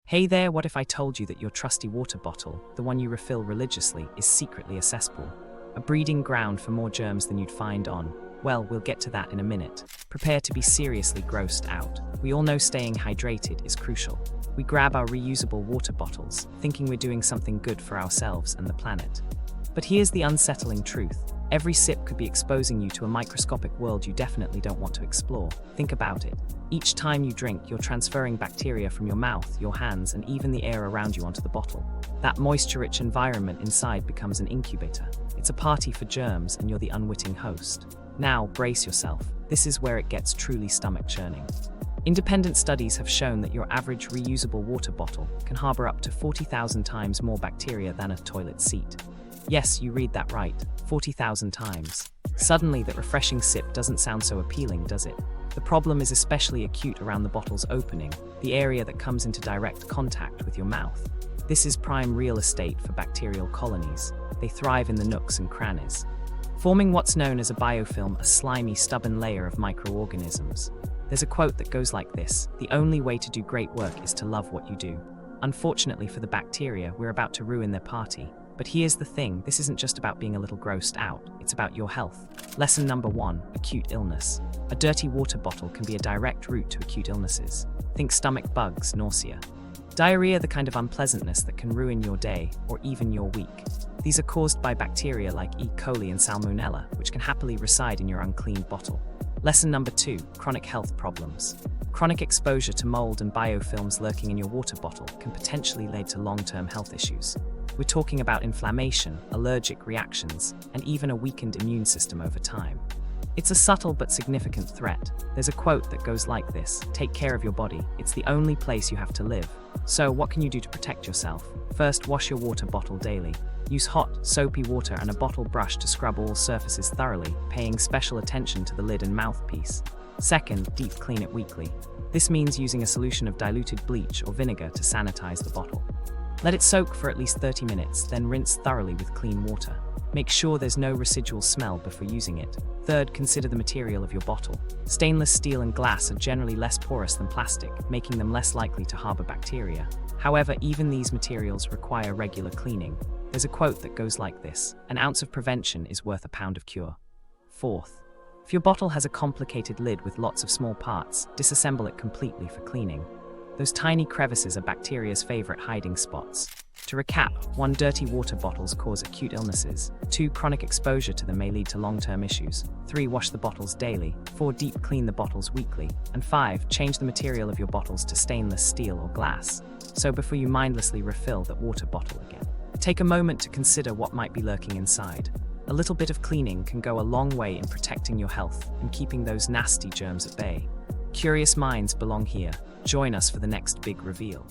Hey there, what if I told you that your trusty water bottle, the one you refill religiously, is secretly a cesspool? A breeding ground for more germs than you'd find on, well, we'll get to that in a minute. Prepare to be seriously grossed out. We all know staying hydrated is crucial. We grab our reusable water bottles, thinking we're doing something good for ourselves and the planet. But here's the unsettling truth. Every sip could be exposing you to a microscopic world you definitely don't want to explore. Think about it. Each time you drink, you're transferring bacteria from your mouth, your hands, and even the air around you onto the bottle. That moisture-rich environment inside becomes an incubator. It's a party for germs, and you're the unwitting host. Now, brace yourself. This is where it gets truly stomach-churning. Independent studies have shown that your average reusable water bottle can harbor up to 40,000 times more bacteria than a toilet seat. Yes, you read that right, 40,000 times. Suddenly, that refreshing sip doesn't sound so appealing, does it? The problem is especially acute around the bottle's opening, the area that comes into direct contact with your mouth. This is prime real estate for bacterial colonies. They thrive in the nooks and crannies, forming what's known as a biofilm, a slimy, stubborn layer of microorganisms. There's a quote that goes like this: "The only way to do great work is to love what you do." Unfortunately for the bacteria, we're about to ruin their party. But here's the thing, this isn't just about being a little grossed out, it's about your health. Lesson number 1, acute illness. A dirty water bottle can be a direct route to acute illnesses. Think stomach bugs, nausea, diarrhea, the kind of unpleasantness that can ruin your day or even your week. These are caused by bacteria like E. coli and Salmonella, which can happily reside in your uncleaned bottle. Lesson number 2, chronic health problems. Chronic exposure to mold and biofilms lurking in your water bottle can potentially lead to long-term health issues. We're talking about inflammation, allergic reactions, and even a weakened immune system over time. It's a subtle but significant threat. There's a quote that goes like this: "Take care of your body. It's the only place you have to live." So, what can you do to protect yourself? First, wash your water bottle daily. Use hot, soapy water and a bottle brush to scrub all surfaces thoroughly, paying special attention to the lid and mouthpiece. Second, deep clean it weekly. This means using a solution of diluted bleach or vinegar to sanitize the bottle. Let it soak for at least 30 minutes, then rinse thoroughly with clean water. Make sure there's no residual smell before using it. Third, consider the material of your bottle. Stainless steel and glass are generally less porous than plastic, making them less likely to harbor bacteria. However, even these materials require regular cleaning. There's a quote that goes like this: "An ounce of prevention is worth a pound of cure." Fourth, if your bottle has a complicated lid with lots of small parts, disassemble it completely for cleaning. Those tiny crevices are bacteria's favorite hiding spots. To recap, 1, dirty water bottles cause acute illnesses. 2, chronic exposure to them may lead to long-term issues. 3, wash the bottles daily. 4, deep clean the bottles weekly. And 5, change the material of your bottles to stainless steel or glass. So before you mindlessly refill that water bottle again, take a moment to consider what might be lurking inside. A little bit of cleaning can go a long way in protecting your health and keeping those nasty germs at bay. Curious minds belong here. Join us for the next big reveal.